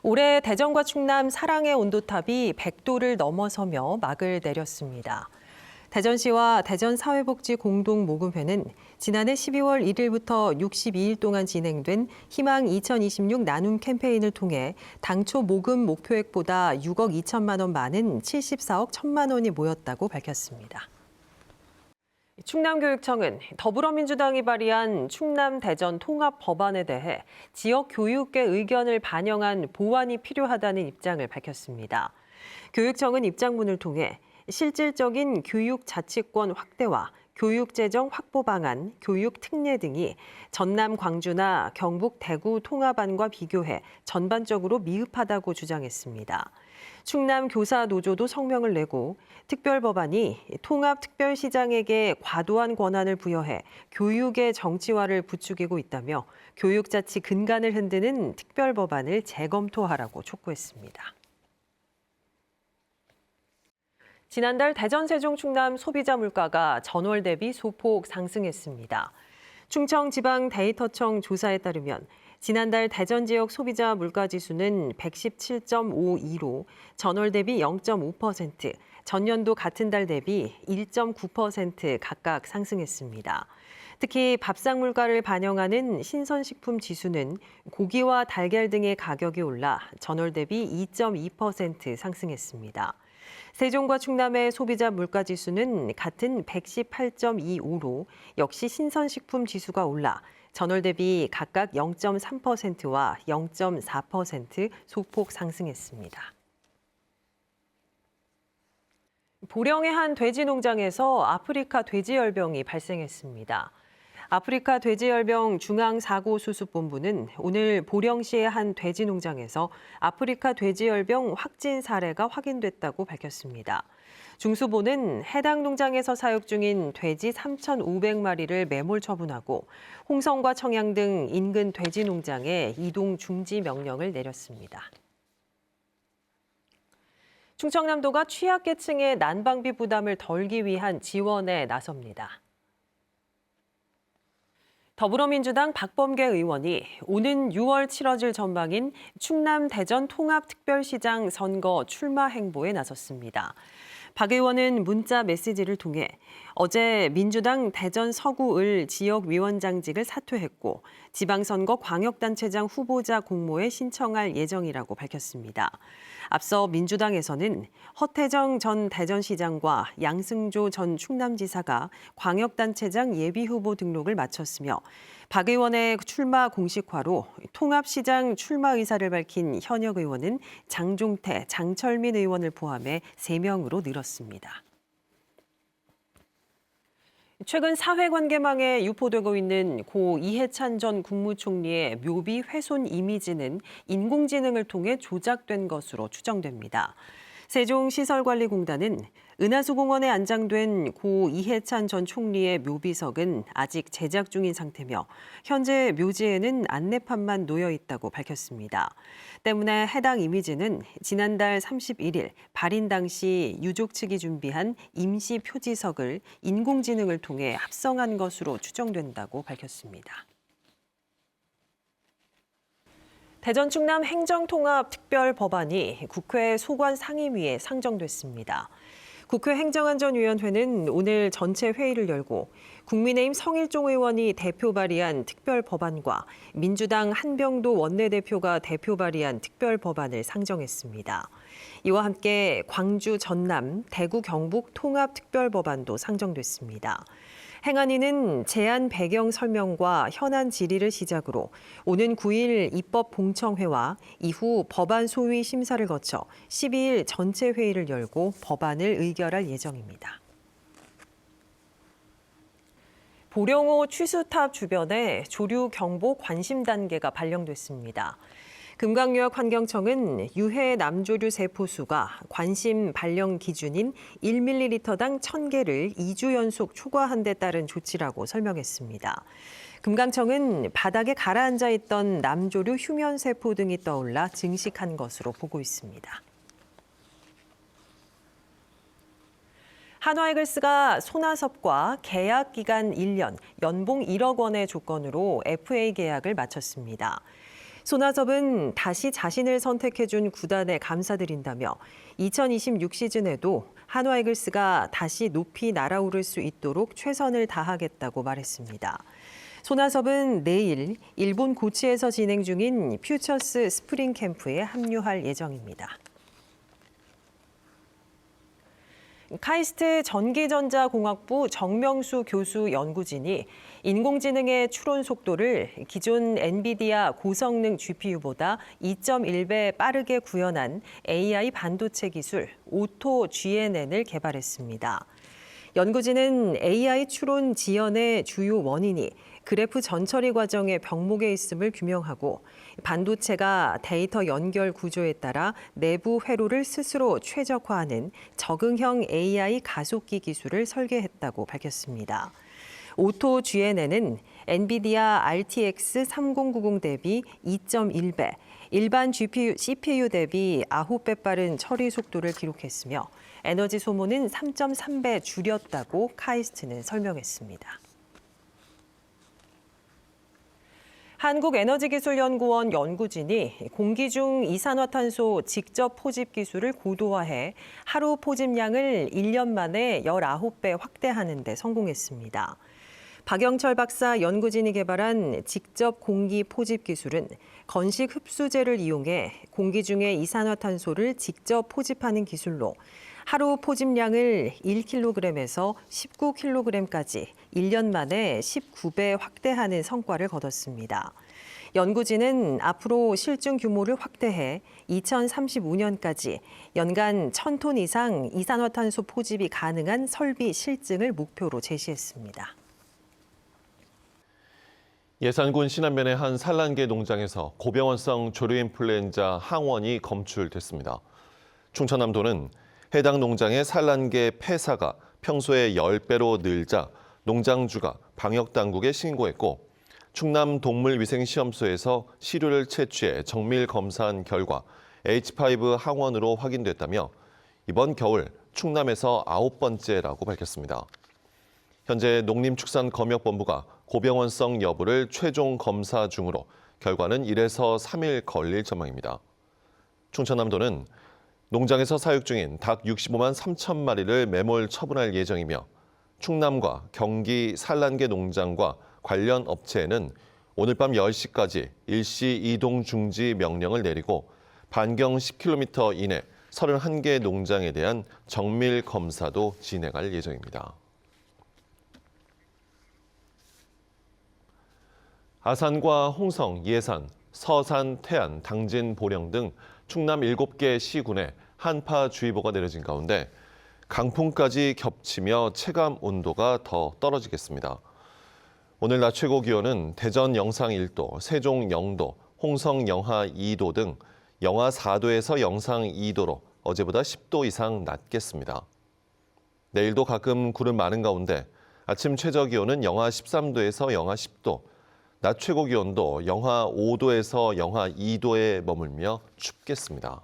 올해 대전과 충남 사랑의 온도탑이 100도를 넘어서며 막을 내렸습니다. 대전시와 대전사회복지공동모금회는 지난해 12월 1일부터 62일 동안 진행된 희망 2026 나눔 캠페인을 통해 당초 모금 목표액보다 6억 2천만 원 많은 74억 1천만 원이 모였다고 밝혔습니다. 충남교육청은 더불어민주당이 발의한 충남 대전 통합 법안에 대해 지역 교육계 의견을 반영한 보완이 필요하다는 입장을 밝혔습니다. 교육청은 입장문을 통해 실질적인 교육 자치권 확대와 교육재정 확보 방안, 교육 특례 등이 전남 광주나 경북 대구 통합안과 비교해 전반적으로 미흡하다고 주장했습니다. 충남 교사노조도 성명을 내고 특별법안이 통합특별시장에게 과도한 권한을 부여해 교육의 정치화를 부추기고 있다며 교육자치 근간을 흔드는 특별법안을 재검토하라고 촉구했습니다. 지난달 대전, 세종, 충남 소비자 물가가 전월 대비 소폭 상승했습니다. 충청지방데이터청 조사에 따르면 지난달 대전 지역 소비자 물가지수는 117.52로 전월 대비 0.5%, 전년도 같은 달 대비 1.9% 각각 상승했습니다. 특히 밥상 물가를 반영하는 신선식품 지수는 고기와 달걀 등의 가격이 올라 전월 대비 2.2% 상승했습니다. 세종과 충남의 소비자 물가지수는 같은 118.25로 역시 신선식품 지수가 올라 전월 대비 각각 0.3%와 0.4% 소폭 상승했습니다. 보령의 한 돼지 농장에서 아프리카 돼지열병이 발생했습니다. 아프리카 돼지열병 중앙사고수습본부는 오늘 보령시의 한 돼지 농장에서 아프리카 돼지열병 확진 사례가 확인됐다고 밝혔습니다. 중수본은 해당 농장에서 사육 중인 돼지 3,500마리를 매몰 처분하고 홍성과 청양 등 인근 돼지 농장에 이동 중지 명령을 내렸습니다. 충청남도가 취약계층의 난방비 부담을 덜기 위한 지원에 나섭니다. 더불어민주당 박범계 의원이 오는 6월 치러질 전망인 충남 대전 통합특별시장 선거 출마 행보에 나섰습니다. 박 의원은 문자 메시지를 통해 어제 민주당 대전 서구을 지역위원장직을 사퇴했고 지방선거 광역단체장 후보자 공모에 신청할 예정이라고 밝혔습니다. 앞서 민주당에서는 허태정 전 대전시장과 양승조 전 충남지사가 광역단체장 예비후보 등록을 마쳤으며 박 의원의 출마 공식화로 통합시장 출마 의사를 밝힌 현역 의원은 장종태, 장철민 의원을 포함해 3명으로 늘었습니다. 최근 사회관계망에 유포되고 있는 고 이해찬 전 국무총리의 묘비 훼손 이미지는 인공지능을 통해 조작된 것으로 추정됩니다. 세종시설관리공단은 은하수공원에 안장된 고 이해찬 전 총리의 묘비석은 아직 제작 중인 상태며 현재 묘지에는 안내판만 놓여 있다고 밝혔습니다. 때문에 해당 이미지는 지난달 31일 발인 당시 유족 측이 준비한 임시 표지석을 인공지능을 통해 합성한 것으로 추정된다고 밝혔습니다. 대전 충남 행정통합특별법안이 국회 소관상임위에 상정됐습니다. 국회 행정안전위원회는 오늘 전체 회의를 열고 국민의힘 성일종 의원이 대표 발의한 특별법안과 민주당 한병도 원내대표가 대표 발의한 특별법안을 상정했습니다. 이와 함께 광주, 전남, 대구, 경북 통합특별법안도 상정됐습니다. 행안위는 제안 배경 설명과 현안 질의를 시작으로 오는 9일 입법 공청회와 이후 법안 소위 심사를 거쳐 12일 전체 회의를 열고 법안을 의결할 예정입니다. 보령호 취수탑 주변에 조류 경보 관심 단계가 발령됐습니다. 금강유역환경청은 유해 남조류 세포수가 관심 발령 기준인 1ml당 1,000개를 2주 연속 초과한 데 따른 조치라고 설명했습니다. 금강청은 바닥에 가라앉아 있던 남조류 휴면 세포 등이 떠올라 증식한 것으로 보고 있습니다. 한화이글스가 손아섭과 계약 기간 1년, 연봉 1억 원의 조건으로 FA 계약을 마쳤습니다. 손아섭은 다시 자신을 선택해준 구단에 감사드린다며 2026 시즌에도 한화 이글스가 다시 높이 날아오를 수 있도록 최선을 다하겠다고 말했습니다. 손아섭은 내일 일본 고치에서 진행 중인 퓨처스 스프링 캠프에 합류할 예정입니다. 카이스트 전기전자공학부 정명수 교수 연구진이 인공지능의 추론 속도를 기존 엔비디아 고성능 GPU보다 2.1배 빠르게 구현한 AI 반도체 기술 오토 GNN을 개발했습니다. 연구진은 AI 추론 지연의 주요 원인이 그래프 전처리 과정의 병목에 있음을 규명하고 반도체가 데이터 연결 구조에 따라 내부 회로를 스스로 최적화하는 적응형 AI 가속기 기술을 설계했다고 밝혔습니다. 오토 GNN은 엔비디아 RTX 3090 대비 2.1배, 일반 CPU 대비 9배 빠른 처리 속도를 기록했으며 에너지 소모는 3.3배 줄였다고 카이스트는 설명했습니다. 한국에너지기술연구원 연구진이 공기 중 이산화탄소 직접 포집 기술을 고도화해 하루 포집량을 1년 만에 19배 확대하는 데 성공했습니다. 박영철 박사 연구진이 개발한 직접 공기 포집 기술은 건식 흡수제를 이용해 공기 중의 이산화탄소를 직접 포집하는 기술로 하루 포집량을 1kg에서 19kg까지 1년 만에 19배 확대하는 성과를 거뒀습니다. 연구진은 앞으로 실증 규모를 확대해 2035년까지 연간 1,000톤 이상 이산화탄소 포집이 가능한 설비 실증을 목표로 제시했습니다. 예산군 신안면의 한 산란계 농장에서 고병원성 조류인플루엔자 항원이 검출됐습니다. 충청남도는 해당 농장의 산란계 폐사가 평소의 10배로 늘자 농장주가 방역당국에 신고했고 충남동물위생시험소에서 시료를 채취해 정밀 검사한 결과 H5 항원으로 확인됐다며 이번 겨울 충남에서 9번째라고 밝혔습니다. 현재 농림축산검역본부가 고병원성 여부를 최종 검사 중으로 결과는 1에서 3일 걸릴 전망입니다. 충청남도는 농장에서 사육 중인 닭 65만 3천 마리를 매몰 처분할 예정이며 충남과 경기 산란계 농장과 관련 업체에는 오늘 밤 10시까지 일시 이동 중지 명령을 내리고 반경 10km 이내 31개 농장에 대한 정밀 검사도 진행할 예정입니다. 아산과 홍성, 예산, 서산, 태안, 당진, 보령 등 충남 7개 시군에 한파주의보가 내려진 가운데 강풍까지 겹치며 체감 온도가 더 떨어지겠습니다. 오늘 낮 최고 기온은 대전 영상 1도, 세종 0도, 홍성 영하 2도 등 영하 4도에서 영상 2도로 어제보다 10도 이상 낮겠습니다. 내일도 가끔 구름 많은 가운데 아침 최저 기온은 영하 13도에서 영하 10도, 낮 최고 기온도 영하 5도에서 영하 2도에 머물며 춥겠습니다.